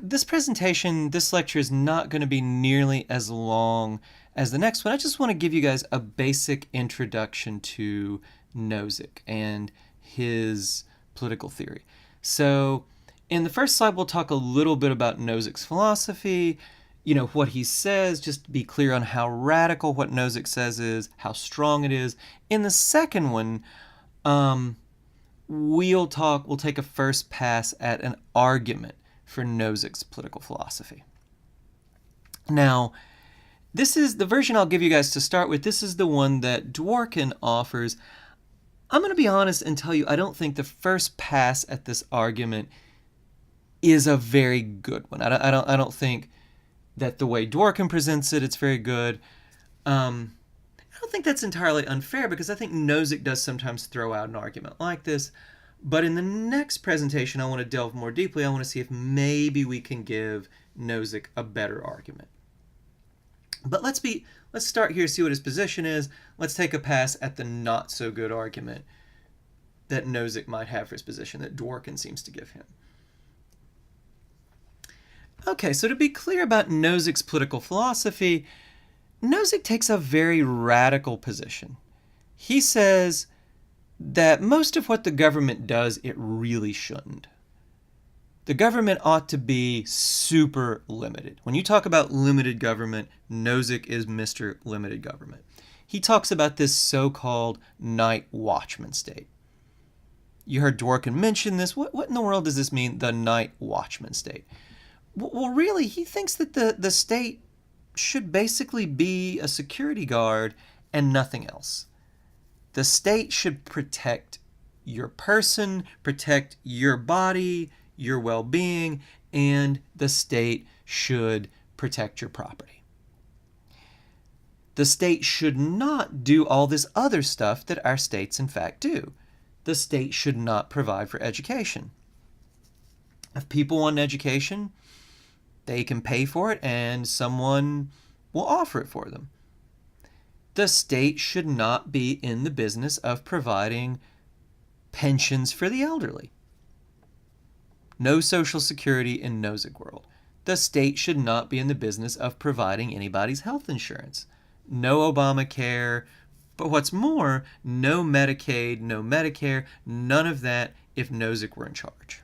This presentation, this lecture is not going to be nearly as long as the next one. I just want to give you guys a basic introduction to Nozick and his political theory. So in the first slide, we'll talk a little bit about Nozick's philosophy, what he says, just to be clear on how radical what Nozick says is, how strong it is. In the second one, we'll take a first pass at an argument for Nozick's political philosophy. Now, this is the version I'll give you guys to start with. This is the one that Dworkin offers. I'm going to be honest and tell you, I don't think the first pass at this argument is a very good one. I don't think that the way Dworkin presents it, it's very good. I don't think that's entirely unfair, because I think Nozick does sometimes throw out an argument like this. But in the next presentation, I want to delve more deeply. I want to see if maybe we can give Nozick a better argument. But let's start here, see what his position is. Let's take a pass at the not so good argument that Nozick might have for his position, that Dworkin seems to give him. Okay, so to be clear about Nozick's political philosophy, Nozick takes a very radical position. He says that most of what the government does, it really shouldn't. The government ought to be super limited. When you talk about limited government, Nozick is Mr. Limited Government. He talks about this so-called night-watchman state. You heard Dworkin mention this. What in the world does this mean, the night-watchman state? Well, really, he thinks that the state should basically be a security guard and nothing else. The state should protect your person, protect your body, your well-being, and the state should protect your property. The state should not do all this other stuff that our states in fact do. The state should not provide for education. If people want an education, they can pay for it and someone will offer it for them. The state should not be in the business of providing pensions for the elderly. No Social Security in Nozick world. The state should not be in the business of providing anybody's health insurance. No Obamacare, but what's more, no Medicaid, no Medicare, none of that if Nozick were in charge.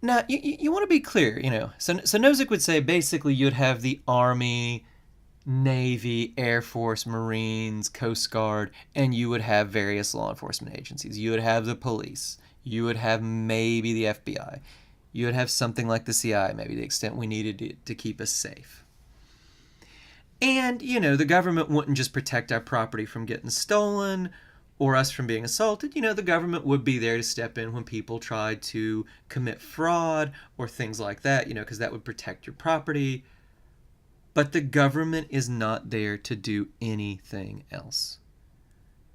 Now, you want to be clear, So Nozick would say basically you'd have the Army, Navy, Air Force, Marines, Coast Guard, and you would have various law enforcement agencies. You would have the police. You would have maybe the FBI. You would have something like the CIA, maybe, to the extent we needed to keep us safe. And, the government wouldn't just protect our property from getting stolen or us from being assaulted. The government would be there to step in when people tried to commit fraud or things like that, because that would protect your property. But the government is not there to do anything else.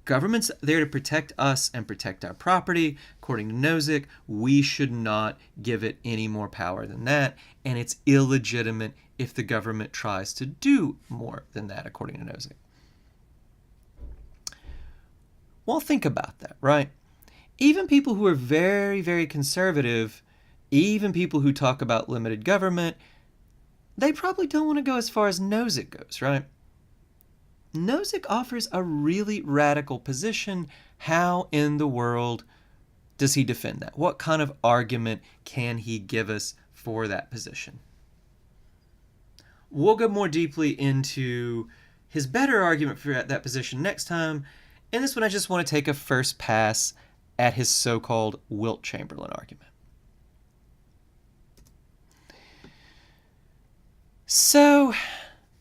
Government's there to protect us and protect our property. According to Nozick, we should not give it any more power than that, and it's illegitimate if the government tries to do more than that, according to Nozick. Well, think about that, right? Even people who are very, very conservative, even people who talk about limited government, they probably don't want to go as far as Nozick goes, right? Nozick offers a really radical position. How in the world does he defend that? What kind of argument can he give us for that position? We'll go more deeply into his better argument for that position next time. In this one, I just want to take a first pass at his so-called Wilt Chamberlain argument. So,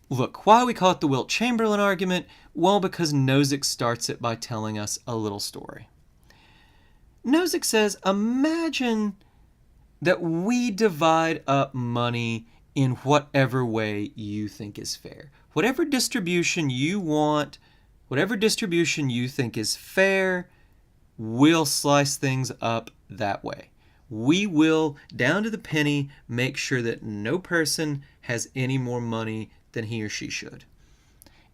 look, why we call it the Wilt Chamberlain argument? Well, because Nozick starts it by telling us a little story. Nozick says, imagine that we divide up money in whatever way you think is fair. Whatever distribution you want, whatever distribution you think is fair, we'll slice things up that way. We will, down to the penny, make sure that no person has any more money than he or she should.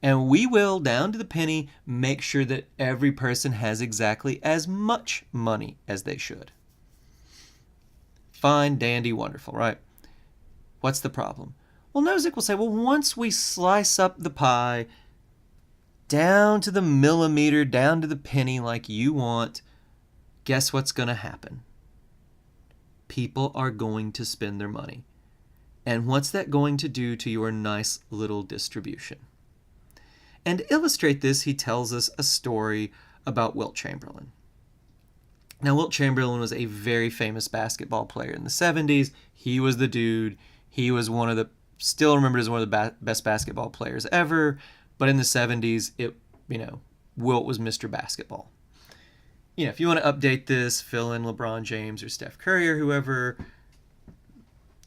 And we will, down to the penny, make sure that every person has exactly as much money as they should. Fine, dandy, wonderful, right? What's the problem? Well, Nozick will say, well, once we slice up the pie down to the millimeter, down to the penny like you want, guess what's going to happen? People are going to spend their money. And what's that going to do to your nice little distribution? And to illustrate this, he tells us a story about Wilt Chamberlain. Now, Wilt Chamberlain was a very famous basketball player in the 70s. He was the dude. He was still remembered as one of the best basketball players ever. But in the 70s, Wilt was Mr. Basketball. If you want to update this, fill in LeBron James or Steph Curry or whoever,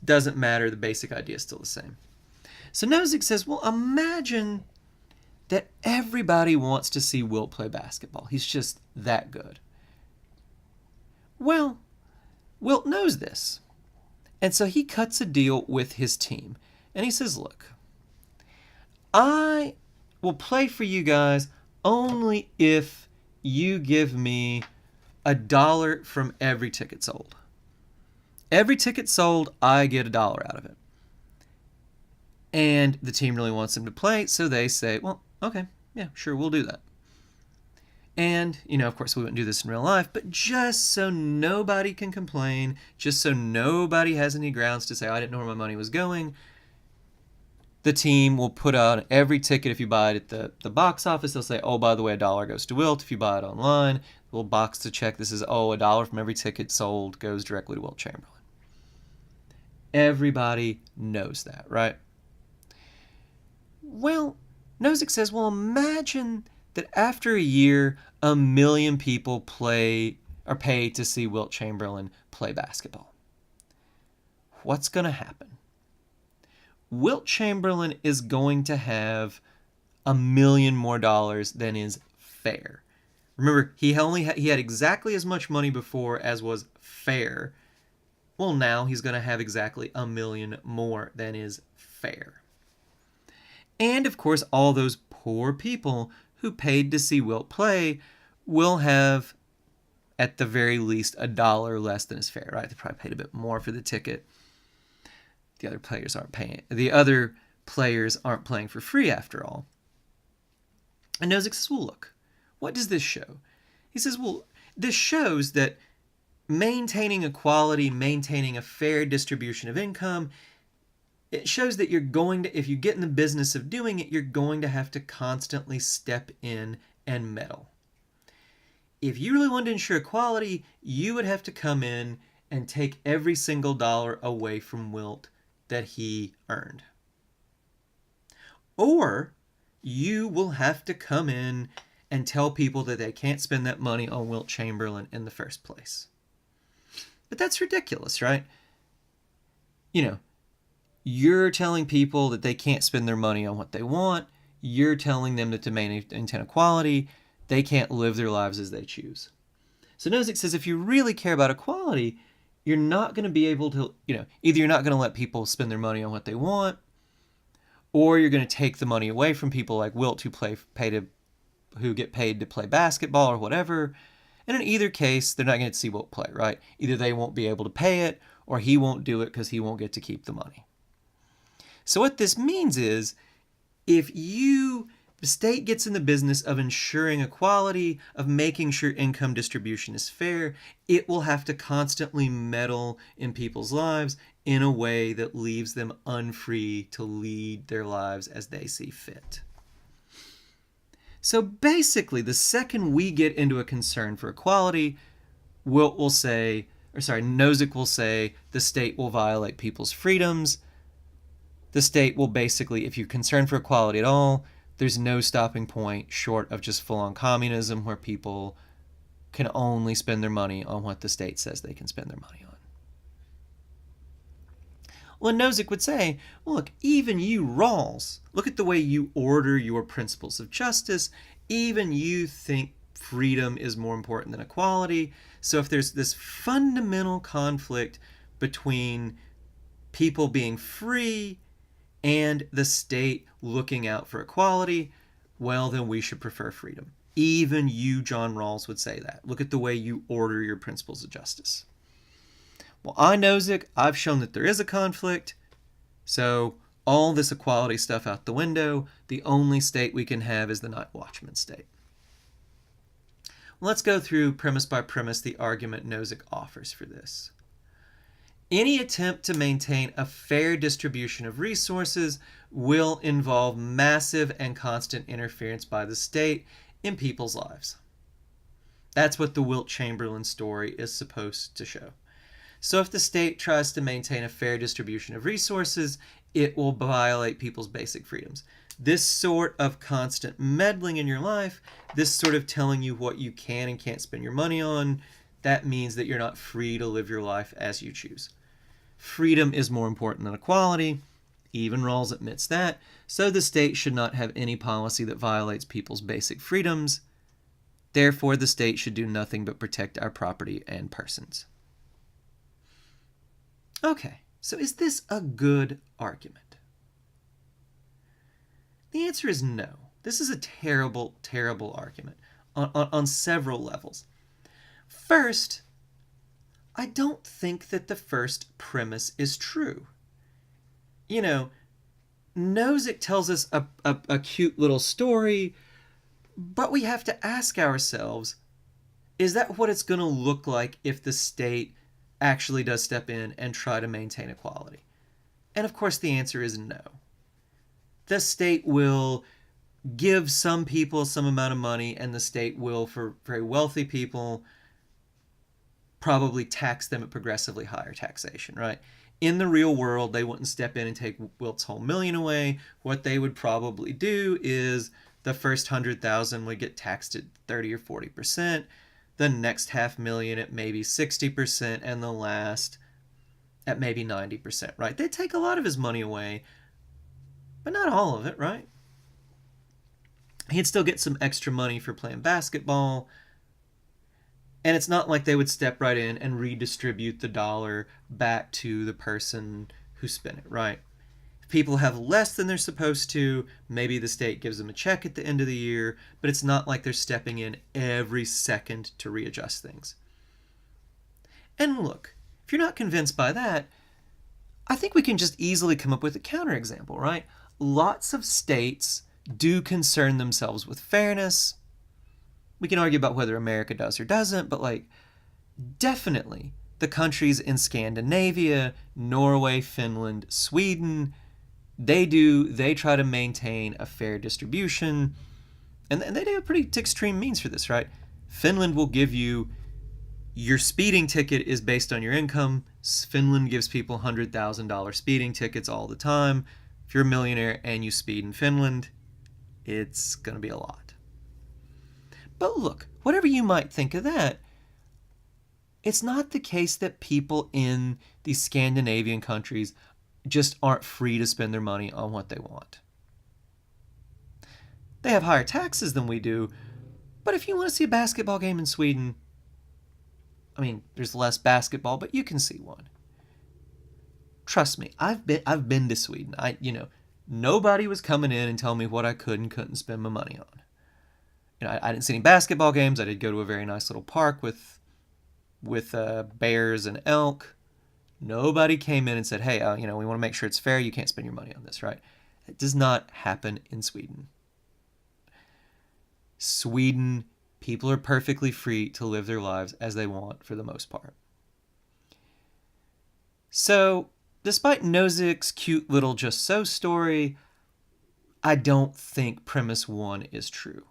doesn't matter. The basic idea is still the same. So Nozick says, well, imagine that everybody wants to see Wilt play basketball. He's just that good. Well, Wilt knows this. And so he cuts a deal with his team. And he says, look, I will play for you guys only if you give me $1 from every ticket sold. Every ticket sold, I get $1 out of it. And the team really wants him to play, so they say, well, okay, yeah, sure, we'll do that. And, of course, we wouldn't do this in real life, but just so nobody can complain, just so nobody has any grounds to say, I didn't know where my money was going, the team will put out every ticket. If you buy it at the box office, they'll say, oh, by the way, $1 goes to Wilt. If you buy it online, a little box to check, this is, $1 from every ticket sold goes directly to Wilt Chamberlain. Everybody knows that, right? Well, Nozick says, well, imagine that after a year, 1 million people are paid to see Wilt Chamberlain play basketball. What's going to happen? Wilt Chamberlain is going to have $1 million more than is fair. Remember, he had exactly as much money before as was fair. Well, now he's going to have exactly $1 million more than is fair. And, of course, all those poor people who paid to see Wilt play will have, at the very least, $1 less than is fair, right? They probably paid a bit more for the ticket. The other players aren't paying. The other players aren't playing for free, after all. And Nozick says, well, look, what does this show? He says, well, this shows that maintaining equality, maintaining a fair distribution of income, it shows that if you get in the business of doing it, you're going to have to constantly step in and meddle. If you really wanted to ensure equality, you would have to come in and take every single dollar away from Wilt that he earned. Or you will have to come in and tell people that they can't spend that money on Wilt Chamberlain in the first place. But that's ridiculous, right? You're telling people that they can't spend their money on what they want. You're telling them that to maintain equality, they can't live their lives as they choose. So Nozick says if you really care about equality, you're not going to be able to, either you're not going to let people spend their money on what they want, or you're going to take the money away from people like Wilt who get paid to play basketball or whatever. And in either case, they're not going to see Wilt play, right? Either they won't be able to pay it, or he won't do it because he won't get to keep the money. So what this means is, if the state gets in the business of ensuring equality, of making sure income distribution is fair, it will have to constantly meddle in people's lives in a way that leaves them unfree to lead their lives as they see fit. So basically, the second we get into a concern for equality, Nozick will say the state will violate people's freedoms. The state will basically, if you're concerned for equality at all, there's no stopping point short of just full-on communism where people can only spend their money on what the state says they can spend their money on. Well, Nozick would say, well, look, even you Rawls, look at the way you order your principles of justice. Even you think freedom is more important than equality. So if there's this fundamental conflict between people being free and the state looking out for equality, well, then we should prefer freedom. Even you, John Rawls, would say that. Look at the way you order your principles of justice. Well, Nozick, I've shown that there is a conflict, so all this equality stuff out the window. The only state we can have is the night-watchman state. Let's go through premise by premise the argument Nozick offers for this. Any attempt to maintain a fair distribution of resources will involve massive and constant interference by the state in people's lives. That's what the Wilt Chamberlain story is supposed to show. So if the state tries to maintain a fair distribution of resources, it will violate people's basic freedoms. This sort of constant meddling in your life, this sort of telling you what you can and can't spend your money on, that means that you're not free to live your life as you choose. Freedom is more important than equality. Even Rawls admits that. So the state should not have any policy that violates people's basic freedoms. Therefore, the state should do nothing but protect our property and persons. Okay, so is this a good argument? The answer is no. This is a terrible, terrible argument on several levels. First, I don't think that the first premise is true. You know, Nozick tells us a cute little story, but we have to ask ourselves, is that what it's going to look like if the state actually does step in and try to maintain equality? And of course the answer is no. The state will give some people some amount of money, and the state will, for very wealthy people, probably tax them at progressively higher taxation, right? In the real world, they wouldn't step in and take Wilt's whole million away. What they would probably do is the first 100,000 would get taxed at 30 or 40%, the next 500,000 at maybe 60%, and the last at maybe 90%, right? They'd take a lot of his money away, but not all of it, right? He'd still get some extra money for playing basketball, and it's not like they would step right in and redistribute the dollar back to the person who spent it, right? If people have less than they're supposed to, maybe the state gives them a check at the end of the year, but it's not like they're stepping in every second to readjust things. And look, if you're not convinced by that, I think we can just easily come up with a counterexample, right? Lots of states do concern themselves with fairness. We can argue about whether America does or doesn't, but definitely the countries in Scandinavia, Norway, Finland, Sweden, they try to maintain a fair distribution, and they do pretty extreme means for this, right? Finland will give you, your speeding ticket is based on your income. Finland gives people $100,000 speeding tickets all the time. If you're a millionaire and you speed in Finland, it's going to be a lot. But look, whatever you might think of that, it's not the case that people in these Scandinavian countries just aren't free to spend their money on what they want. They have higher taxes than we do, but if you want to see a basketball game in Sweden, I mean, there's less basketball, but you can see one. Trust me, I've been to Sweden. Nobody was coming in and telling me what I could and couldn't spend my money on. I didn't see any basketball games. I did go to a very nice little park with bears and elk. Nobody came in and said, hey, we want to make sure it's fair. You can't spend your money on this, right? It does not happen in Sweden. Sweden, people are perfectly free to live their lives as they want for the most part. So, despite Nozick's cute little just so story, I don't think premise 1 is true.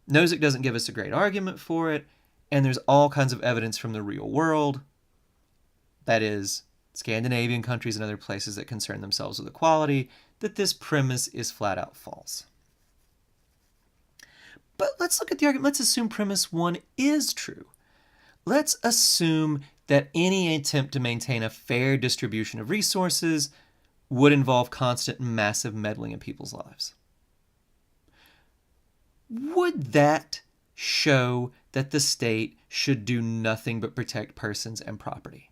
Nozick doesn't give us a great argument for it, and there's all kinds of evidence from the real world, that is, Scandinavian countries and other places that concern themselves with equality, that this premise is flat out false. But let's look at the argument. Let's assume premise 1 is true. Let's assume that any attempt to maintain a fair distribution of resources would involve constant and massive meddling in people's lives. Would that show that the state should do nothing but protect persons and property?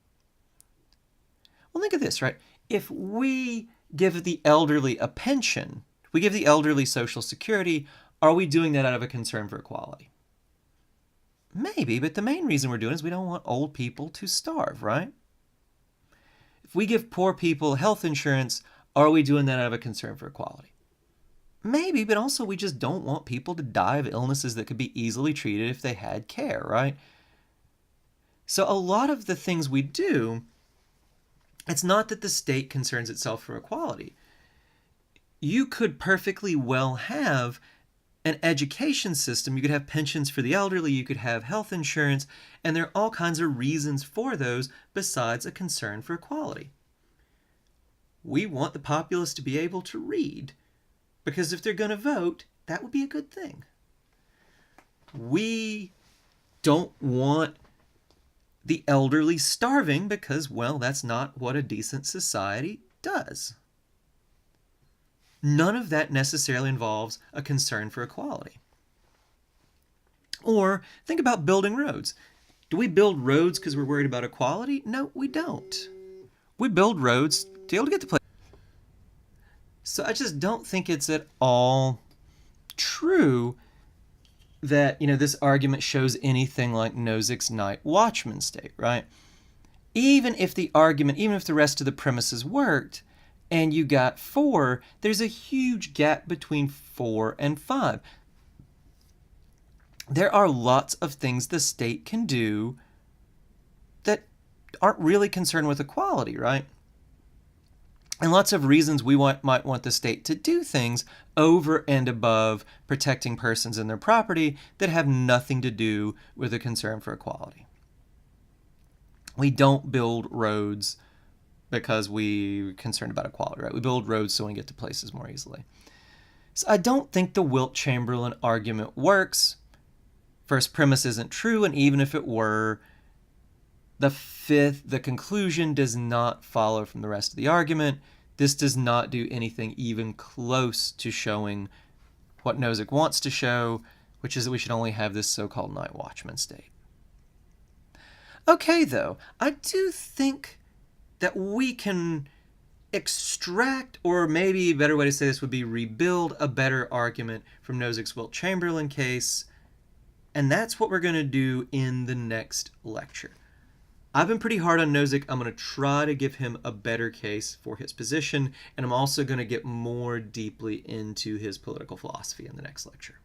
Well, think of this, right? If we give the elderly a pension, we give the elderly Social Security, are we doing that out of a concern for equality? Maybe, but the main reason we're doing it is we don't want old people to starve, right? If we give poor people health insurance, are we doing that out of a concern for equality? Maybe, but also we just don't want people to die of illnesses that could be easily treated if they had care, right? So a lot of the things we do, it's not that the state concerns itself for equality. You could perfectly well have an education system. You could have pensions for the elderly, you could have health insurance, and there are all kinds of reasons for those besides a concern for equality. We want the populace to be able to read, because if they're going to vote, that would be a good thing. We don't want the elderly starving because, well, that's not what a decent society does. None of that necessarily involves a concern for equality. Or think about building roads. Do we build roads because we're worried about equality? No, we don't. We build roads to be able to get to places. So I just don't think it's at all true that, this argument shows anything like Nozick's night-watchman state, right? Even if the rest of the premises worked, and you got 4, there's a huge gap between 4 and 5. There are lots of things the state can do that aren't really concerned with equality, right? And lots of reasons we might want the state to do things over and above protecting persons and their property that have nothing to do with a concern for equality. We don't build roads because we're concerned about equality, right? We build roads so we can get to places more easily. So I don't think the Wilt Chamberlain argument works. First premise isn't true, and even if it were, the conclusion does not follow from the rest of the argument. This does not do anything even close to showing what Nozick wants to show, which is that we should only have this so-called night-watchman state. Okay, though, I do think that we can extract, or maybe a better way to say this would be rebuild, a better argument from Nozick's Wilt Chamberlain case, and that's what we're going to do in the next lecture. I've been pretty hard on Nozick. I'm going to try to give him a better case for his position, and I'm also going to get more deeply into his political philosophy in the next lecture.